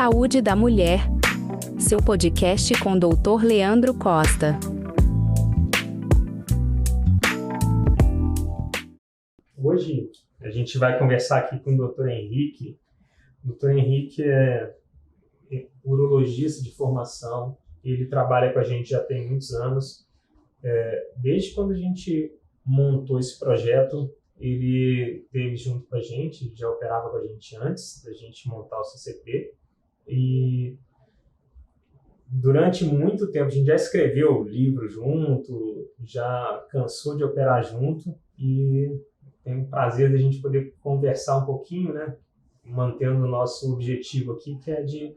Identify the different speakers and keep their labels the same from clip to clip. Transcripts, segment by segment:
Speaker 1: Saúde da Mulher, seu podcast com o Dr. Leandro Costa.
Speaker 2: Hoje a gente vai conversar aqui com o Dr. Henrique. O Dr. Henrique é urologista de formação, ele trabalha com a gente já tem muitos anos. Desde quando a gente montou esse projeto, ele esteve junto com a gente, já operava com a gente antes da gente montar o CCP. E durante muito tempo a gente já escreveu livro junto, já cansou de operar junto e tem o prazer de a gente poder conversar um pouquinho, né? Mantendo o nosso objetivo aqui, que é de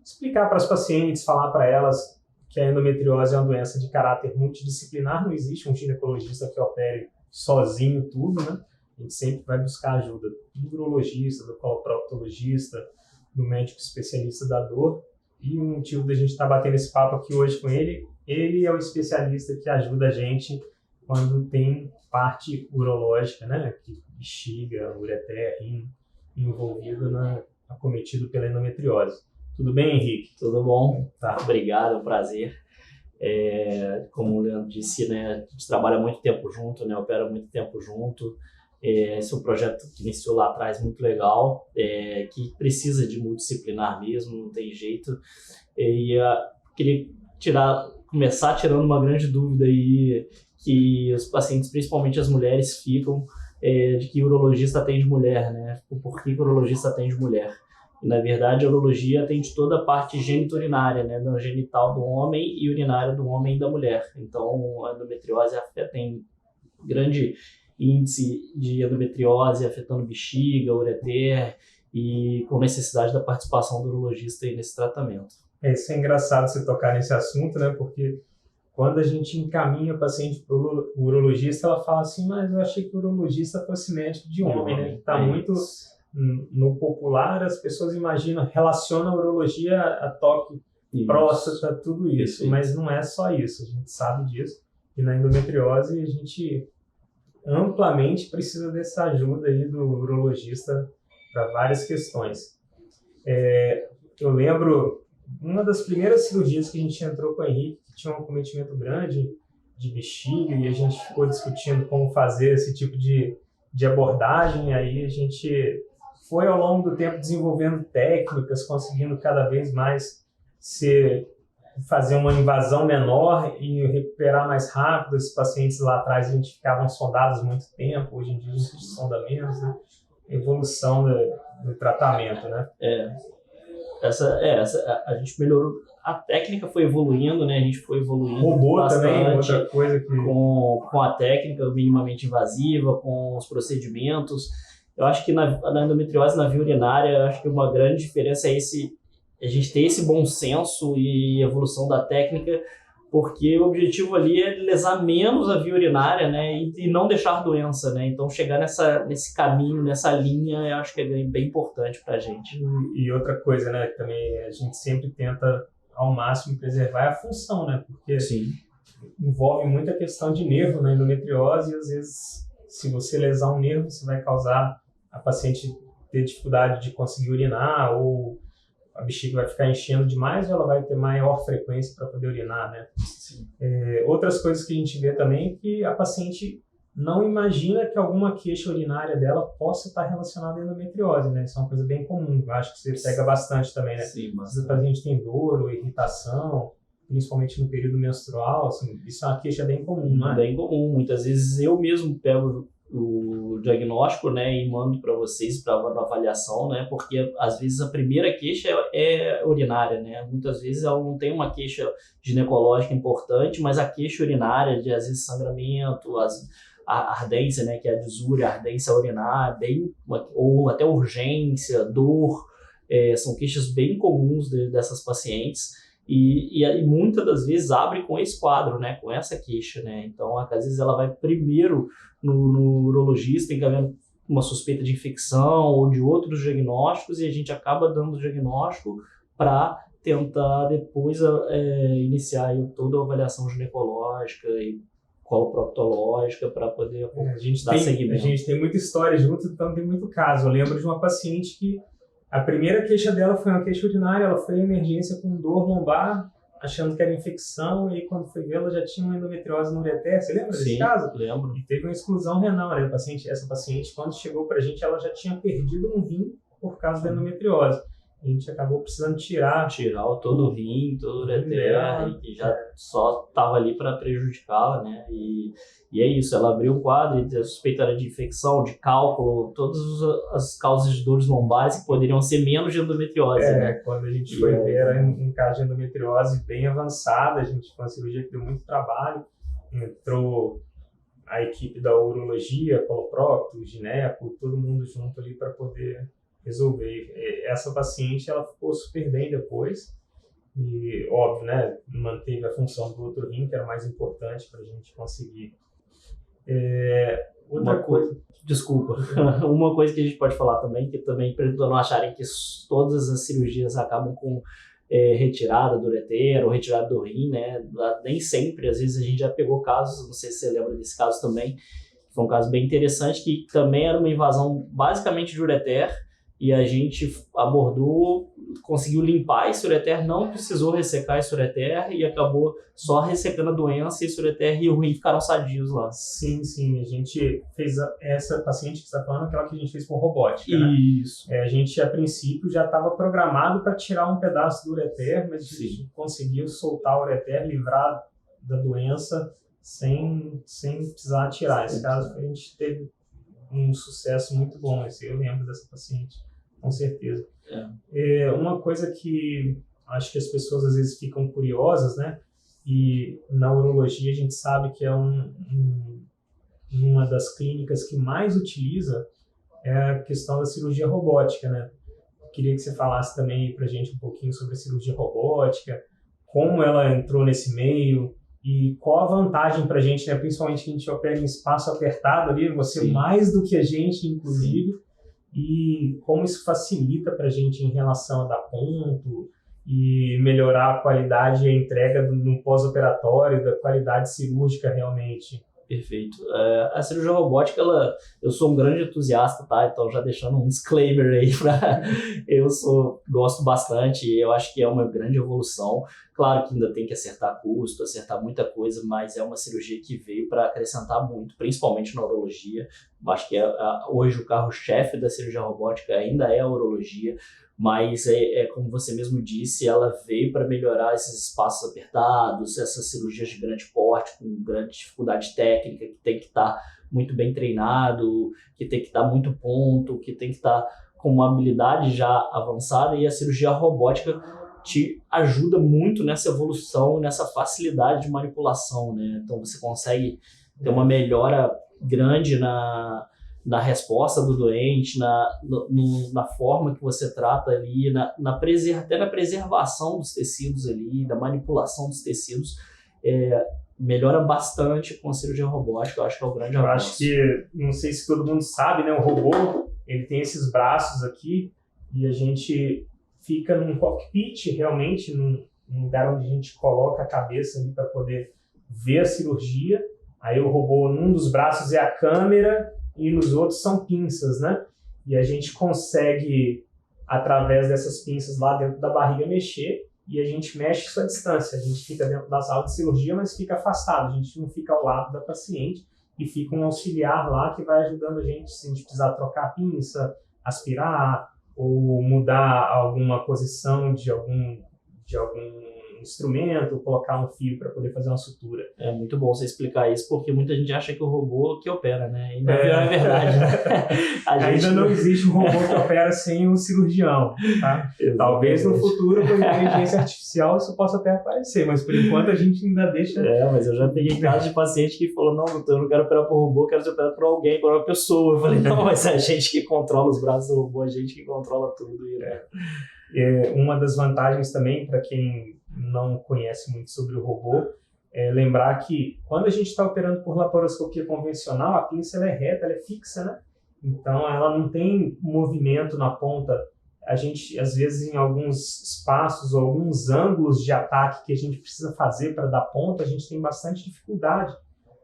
Speaker 2: explicar para as pacientes, falar para elas que a endometriose é uma doença de caráter multidisciplinar, não existe um ginecologista que opere sozinho tudo, né? A gente sempre vai buscar ajuda do urologista, do coloproctologista, do médico especialista da dor. E o motivo da gente estar batendo esse papo aqui hoje com ele é o especialista que ajuda a gente quando tem parte urológica, né? Que bexiga, ureter, rim, envolvido acometido pela endometriose. Tudo bem, Henrique?
Speaker 3: Tudo bom?
Speaker 2: Tá.
Speaker 3: Obrigado, é um prazer. Como o Leandro disse, né, a gente trabalha muito tempo junto, né, opera muito tempo junto. Esse é um projeto que iniciou lá atrás, muito legal, que precisa de multidisciplinar mesmo, não tem jeito. Queria começar tirando uma grande dúvida aí que os pacientes, principalmente as mulheres, ficam de que urologista atende mulher, né? Por que o urologista atende mulher? E, na verdade, a urologia atende toda a parte geniturinária, né? Da genital do homem e urinária do homem e da mulher. Então, a endometriose tem grande índice de endometriose afetando bexiga, ureter e com necessidade da participação do urologista aí nesse tratamento.
Speaker 2: Isso é engraçado você tocar nesse assunto, né? Porque quando a gente encaminha o paciente para o urologista, ela fala assim, mas eu achei que o urologista fosse médico de homem, né? Está muito no popular, as pessoas relacionam a urologia a toque, próstata, tudo isso, mas não é só isso, a gente sabe disso. E na endometriose a gente amplamente precisa dessa ajuda aí do urologista para várias questões. Eu lembro, uma das primeiras cirurgias que a gente entrou com o Henrique, que tinha um acometimento grande de bexiga, e a gente ficou discutindo como fazer esse tipo de abordagem, aí a gente foi ao longo do tempo desenvolvendo técnicas, conseguindo cada vez mais fazer uma invasão menor e recuperar mais rápido. Esses pacientes lá atrás a gente ficavam sondados muito tempo, hoje em dia a gente sonda menos, né? Evolução do tratamento, né?
Speaker 3: A gente melhorou, a técnica foi evoluindo, né? A gente foi evoluindo
Speaker 2: robô
Speaker 3: bastante
Speaker 2: também, outra coisa que...
Speaker 3: com a técnica minimamente invasiva, com os procedimentos. Eu acho que na endometriose, na via urinária, eu acho que uma grande diferença é a gente ter esse bom senso e evolução da técnica, porque o objetivo ali é lesar menos a via urinária, né, e não deixar doença, né? Então chegar nesse caminho, nessa linha, eu acho que é bem importante para a gente.
Speaker 2: E outra coisa, né, que também a gente sempre tenta ao máximo preservar é a função, né? Porque
Speaker 3: Sim,
Speaker 2: envolve muita questão de nervo na endometriose e às vezes se você lesar um nervo, você vai causar a paciente ter dificuldade de conseguir urinar, ou a bexiga vai ficar enchendo demais, ou ela vai ter maior frequência para poder urinar, né? Outras coisas que a gente vê também é que a paciente não imagina que alguma queixa urinária dela possa estar relacionada à endometriose, né? Isso é uma coisa bem comum, eu acho que você pega bastante também, né?
Speaker 3: Sim, mas
Speaker 2: Se a paciente tem dor ou irritação, principalmente no período menstrual, assim, isso é uma queixa bem comum, não é?
Speaker 3: bem comum. Muitas vezes eu mesmo pego o diagnóstico, né, e mando para vocês para avaliação, né, porque às vezes a primeira queixa é urinária, né, muitas vezes ela não tem uma queixa ginecológica importante, mas a queixa urinária de às vezes sangramento, a ardência, né, que é a disúria, a ardência urinar, ou até urgência, dor, são queixas bem comuns dessas pacientes. E muitas das vezes abre com esse quadro, né, com essa queixa, né? Então, às vezes ela vai primeiro no urologista, encaminhando uma suspeita de infecção ou de outros diagnósticos, e a gente acaba dando o diagnóstico para tentar depois iniciar aí toda a avaliação ginecológica e coloproctológica para poder dar seguimento.
Speaker 2: A gente tem muita história junto, então tem muito caso. Eu lembro de uma paciente que A primeira queixa dela foi uma queixa urinária, ela foi à emergência com dor lombar, achando que era infecção, e quando foi ver, ela já tinha uma endometriose no ureter. Você lembra desse caso?
Speaker 3: Lembro.
Speaker 2: E teve uma exclusão renal, né? Essa paciente, quando chegou pra gente, ela já tinha perdido um rim por causa da endometriose. A gente acabou precisando tirar
Speaker 3: todo o rim, todo o ureter, e já só estava ali para prejudicá-la, né? E é isso, ela abriu um quadro e a suspeita era de infecção, de cálculo, todas as causas de dores lombares que poderiam ser menos de endometriose, né?
Speaker 2: Quando a gente foi ver, era um caso de endometriose bem avançada, a gente foi uma cirurgia que deu muito trabalho, entrou a equipe da urologia, coloprocto, gineco, todo mundo junto ali para poder resolver. Essa paciente, ela ficou super bem depois e, óbvio, né, manteve a função do outro rim, que era mais importante para a gente conseguir. Outra coisa...
Speaker 3: Desculpa. Uma coisa que a gente pode falar também, que também, para não acharem que todas as cirurgias acabam com retirada do ureter ou retirada do rim, né, nem sempre. Às vezes a gente já pegou casos, não sei se você lembra desse caso também, foi um caso bem interessante, que também era uma invasão basicamente de ureter, e a gente abordou, conseguiu limpar esse ureter, não precisou ressecar esse ureter e acabou só ressecando a doença, e esse ureter e o rim ficaram sadios lá.
Speaker 2: Sim, a gente fez essa paciente que você está falando, aquela que a gente fez por robótica, né?
Speaker 3: Isso.
Speaker 2: A gente, a princípio, já estava programado para tirar um pedaço do ureter, mas a gente conseguiu soltar o ureter, livrar da doença sem precisar tirar. Esse caso, a gente teve um sucesso muito bom. Eu lembro dessa paciente. Com certeza. Uma coisa que acho que as pessoas às vezes ficam curiosas, né? E na urologia a gente sabe que é uma das clínicas que mais utiliza a questão da cirurgia robótica, né? Queria que você falasse também para a gente um pouquinho sobre a cirurgia robótica, como ela entrou nesse meio e qual a vantagem para a gente, né? Principalmente que a gente opera em espaço apertado ali, você mais do que a gente, inclusive. E como isso facilita para a gente em relação a dar ponto e melhorar a qualidade e a entrega no pós-operatório, da qualidade cirúrgica realmente.
Speaker 3: Perfeito. A cirurgia robótica, eu sou um grande entusiasta, tá? Então já deixando um disclaimer aí, gosto bastante, eu acho que é uma grande evolução. Claro que ainda tem que acertar custo, acertar muita coisa, mas é uma cirurgia que veio para acrescentar muito, principalmente na urologia. Acho que hoje o carro-chefe da cirurgia robótica ainda é a urologia, mas como você mesmo disse, ela veio para melhorar esses espaços apertados, essas cirurgias de grande porte, com grande dificuldade técnica, que tem que estar muito bem treinado, que tem que dar muito ponto, que tem que estar com uma habilidade já avançada, e a cirurgia robótica te ajuda muito nessa evolução, nessa facilidade de manipulação, né? Então você consegue ter uma melhora grande na resposta do doente, na forma que você trata ali, até na preservação dos tecidos ali, da manipulação dos tecidos, melhora bastante com a cirurgia robótica. Eu acho que é o grande avanço.
Speaker 2: Acho que, não sei se todo mundo sabe, né, o robô, ele tem esses braços aqui, e a gente fica num cockpit, realmente, num lugar onde a gente coloca a cabeça ali para poder ver a cirurgia. Aí o robô, num dos braços é a câmera, e nos outros são pinças, né? E a gente consegue, através dessas pinças lá dentro da barriga, mexer, e a gente mexe isso à distância. A gente fica dentro da sala de cirurgia, mas fica afastado. A gente não fica ao lado da paciente, e fica um auxiliar lá que vai ajudando a gente, se a gente precisar trocar a pinça, aspirar, ou mudar alguma posição de algum instrumento, colocar um fio para poder fazer uma sutura.
Speaker 3: É muito bom você explicar isso, porque muita gente acha que o robô que opera, né? E não é verdade, né?
Speaker 2: Ainda não existe um robô que opera sem um cirurgião, tá? Talvez no futuro, com a inteligência artificial, isso possa até aparecer, mas por enquanto a gente ainda deixa...
Speaker 3: mas eu já peguei casos de paciente que falou, não, doutor, eu não quero operar por robô, eu quero ser operado por alguém, por uma pessoa. Eu falei, não, mas é a gente que controla os braços do robô, a gente que controla tudo.
Speaker 2: Uma das vantagens também, para quem não conhece muito sobre o robô, é lembrar que quando a gente está operando por laparoscopia convencional, a pinça ela é reta, ela é fixa, né? Então ela não tem movimento na ponta. A gente, às vezes, em alguns espaços ou alguns ângulos de ataque que a gente precisa fazer para dar ponta, a gente tem bastante dificuldade.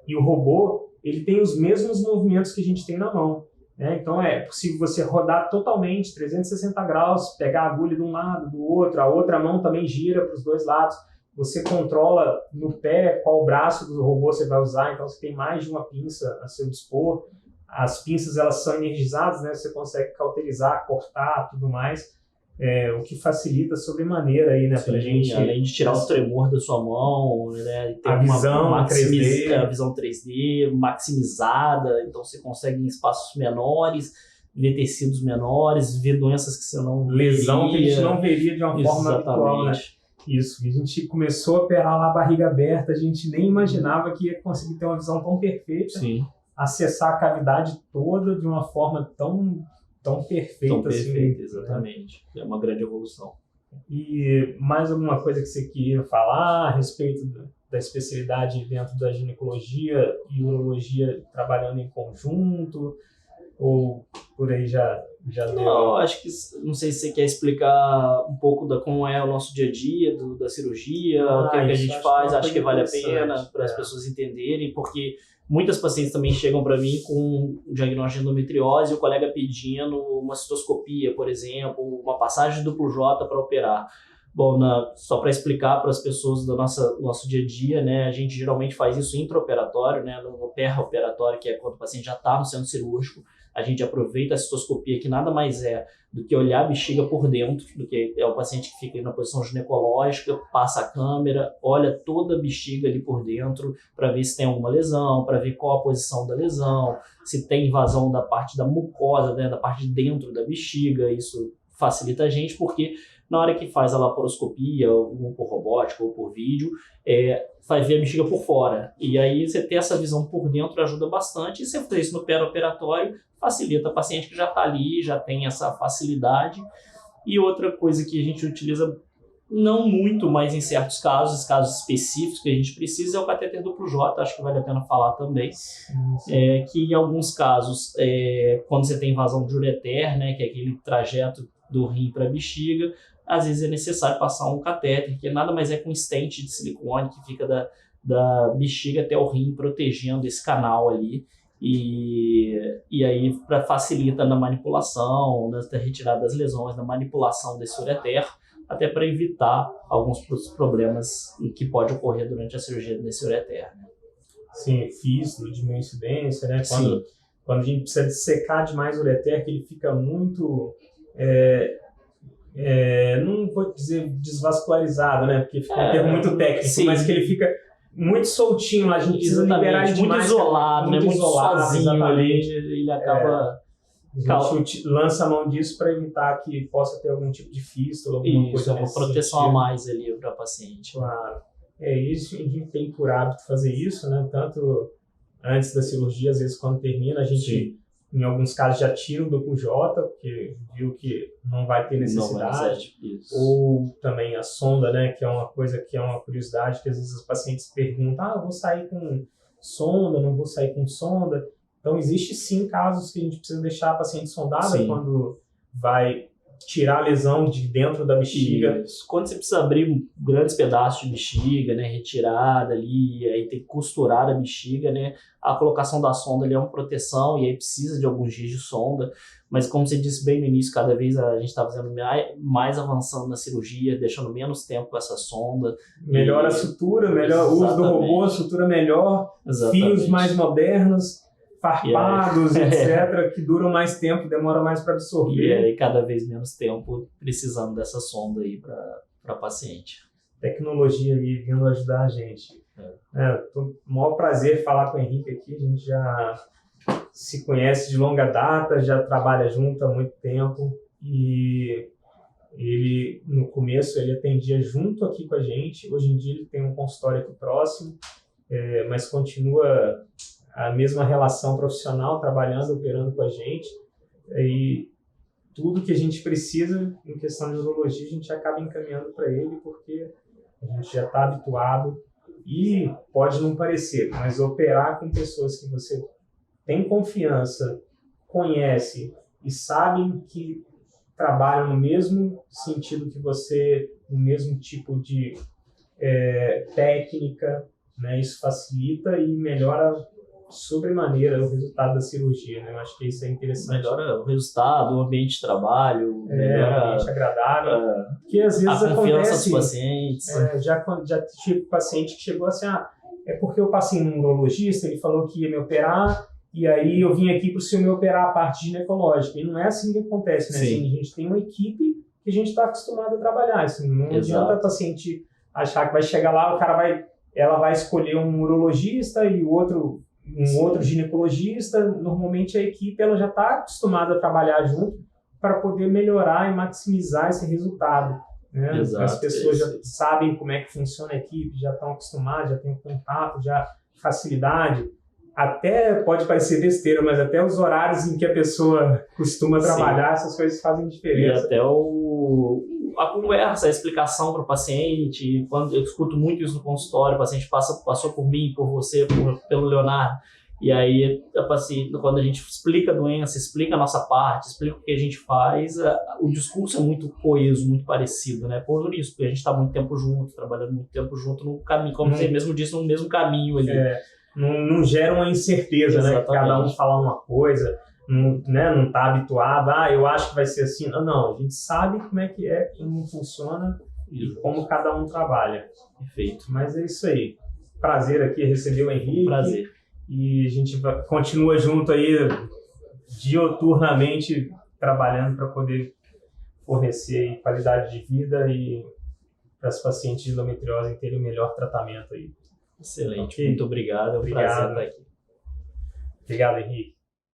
Speaker 2: E o robô, ele tem os mesmos movimentos que a gente tem na mão. né? Então é possível você rodar totalmente 360 graus, pegar a agulha de um lado, do outro, a outra mão também gira para os dois lados. Você controla no pé qual braço do robô você vai usar, então você tem mais de uma pinça a seu dispor. As pinças elas são energizadas, né? Você consegue cauterizar, cortar, tudo mais. O que facilita sobremaneira aí, né, pra gente.
Speaker 3: Além de tirar o tremor da sua mão, né, ter
Speaker 2: a visão 3D.
Speaker 3: A visão 3D maximizada, então você consegue em espaços menores, ver tecidos menores, ver doenças que você não
Speaker 2: lesão
Speaker 3: veria.
Speaker 2: Que a gente não veria de uma forma habitual, né? Isso, a gente começou a operar lá a barriga aberta, a gente nem imaginava que ia conseguir ter uma visão tão perfeita, acessar a cavidade toda de uma forma tão perfeita.
Speaker 3: Tão perfeita,
Speaker 2: assim,
Speaker 3: exatamente. É uma grande evolução.
Speaker 2: E mais alguma coisa que você queria falar a respeito da especialidade dentro da ginecologia e urologia trabalhando em conjunto? Ou por aí já deu?
Speaker 3: Não, acho que, não sei se você quer explicar um pouco como é o nosso dia a dia da cirurgia, o que a gente faz, acho que vale a pena para as pessoas entenderem, porque muitas pacientes também chegam para mim com um diagnóstico de endometriose e o colega pedindo uma cistoscopia, por exemplo, uma passagem duplo J para operar. Bom, só para explicar para as pessoas do nosso dia a dia, né, a gente geralmente faz isso intraoperatório, né, no pré-operatório, que é quando o paciente já está no centro cirúrgico. A gente aproveita a cistoscopia, que nada mais é do que olhar a bexiga por dentro, do que é o paciente que fica na posição ginecológica, passa a câmera, olha toda a bexiga ali por dentro para ver se tem alguma lesão, para ver qual a posição da lesão, se tem invasão da parte da mucosa, né, da parte de dentro da bexiga. Isso facilita a gente, porque na hora que faz a laparoscopia, ou por robótica ou por vídeo, vai ver a bexiga por fora. E aí você ter essa visão por dentro ajuda bastante. E você fazer isso no pré-operatório facilita a paciente que já está ali, já tem essa facilidade. E outra coisa que a gente utiliza, não muito, mas em certos casos específicos que a gente precisa, é o catéter duplo J, acho que vale a pena falar também. Que em alguns casos, quando você tem invasão de ureter, né, que é aquele trajeto do rim para a bexiga, às vezes é necessário passar um catéter, que nada mais é que um stent de silicone que fica da bexiga até o rim, protegendo esse canal ali. E aí facilita na manipulação, na retirada das lesões, na manipulação desse ureter, até para evitar alguns problemas que pode ocorrer durante a cirurgia desse ureter. Né?
Speaker 2: Sim, fístula, diminuir incidência, né? Quando a gente precisa dissecar demais o ureter, que ele fica muito... não vou dizer desvascularizado, né? Porque fica um termo muito técnico, mas que ele fica muito soltinho lá, a gente precisa liberar ele demais.
Speaker 3: Muito isolado, né? Muito sozinho ali, ele acaba...
Speaker 2: A gente lança a mão disso para evitar que possa ter algum tipo de fístula, alguma coisa
Speaker 3: uma proteção a mais ali para o paciente.
Speaker 2: Claro. Isso, a gente tem por hábito fazer isso, né? Tanto antes da cirurgia, às vezes quando termina, a gente... Em alguns casos já tira o duplo J, porque viu que não vai ter necessidade. Ou também a sonda, né, que é uma coisa que é uma curiosidade, que às vezes os pacientes perguntam, eu vou sair com sonda, não vou sair com sonda. Então existe sim casos que a gente precisa deixar a paciente sondada quando vai tirar a lesão de dentro da bexiga.
Speaker 3: Quando você precisa abrir grandes pedaços de bexiga, né, retirada ali, aí tem que costurar a bexiga, né, a colocação da sonda ali é uma proteção e aí precisa de alguns dias de sonda, mas como você disse bem no início, cada vez a gente está fazendo mais avançando na cirurgia, deixando menos tempo com essa sonda.
Speaker 2: Melhora a sutura, melhor o uso do robô, sutura melhor, fios mais modernos, farpados, etc., que duram mais tempo, demora mais para absorver.
Speaker 3: E aí cada vez menos tempo precisando dessa sonda aí para paciente.
Speaker 2: Tecnologia aí vindo ajudar a gente. Maior prazer falar com o Henrique aqui, a gente já se conhece de longa data, já trabalha junto há muito tempo e ele, no começo, ele atendia junto aqui com a gente, hoje em dia ele tem um consultório aqui próximo, mas continua a mesma relação profissional, trabalhando, operando com a gente, e tudo que a gente precisa em questão de urologia, a gente acaba encaminhando para ele, porque a gente já está habituado, e pode não parecer, mas operar com pessoas que você tem confiança, conhece e sabem que trabalham no mesmo sentido que você, no mesmo tipo de técnica, né? Isso facilita e melhora sobremaneira o resultado da cirurgia, né? Eu acho que isso é interessante.
Speaker 3: Melhora o resultado, o ambiente de trabalho,
Speaker 2: O
Speaker 3: melhora
Speaker 2: ambiente agradável. Porque às vezes
Speaker 3: a confiança
Speaker 2: acontece,
Speaker 3: dos pacientes.
Speaker 2: já tive paciente que chegou assim, é porque eu passei num urologista, ele falou que ia me operar, e aí eu vim aqui para o senhor me operar a parte ginecológica. E não é assim que acontece, né? Assim, a gente tem uma equipe que a gente está acostumado a trabalhar. Assim, não adianta a paciente achar que vai chegar lá, ela vai escolher um urologista e um outro ginecologista. Normalmente a equipe ela já está acostumada a trabalhar junto para poder melhorar e maximizar esse resultado. Né?
Speaker 3: Exato,
Speaker 2: as pessoas já sabem como é que funciona a equipe, já estão acostumadas, já têm um contato, já facilidade. Até pode parecer besteira, mas até os horários em que a pessoa costuma trabalhar, essas coisas fazem diferença.
Speaker 3: E até a conversa, a explicação para o paciente. Quando eu escuto muito isso no consultório, o paciente passou por mim, por você, pelo Leonardo. E aí, quando a gente explica a doença, explica a nossa parte, explica o que a gente faz, o discurso é muito coeso, muito parecido, né? Por isso, porque a gente está muito tempo junto, trabalhando muito tempo junto no caminho, como você mesmo disse, no mesmo caminho ali.
Speaker 2: Não gera uma incerteza, né? Que cada um fala uma coisa, não está habituado, eu acho que vai ser assim. Não, a gente sabe como é, como funciona e como cada um trabalha.
Speaker 3: Perfeito.
Speaker 2: Mas é isso aí. Prazer aqui receber o Henrique.
Speaker 3: Prazer.
Speaker 2: E a gente continua junto aí, dioturnamente, trabalhando para poder fornecer qualidade de vida e para os pacientes de endometriose terem o melhor tratamento aí.
Speaker 3: Excelente,
Speaker 2: Okay.
Speaker 3: muito obrigado, é um prazer estar aqui.
Speaker 2: Obrigado, Henrique.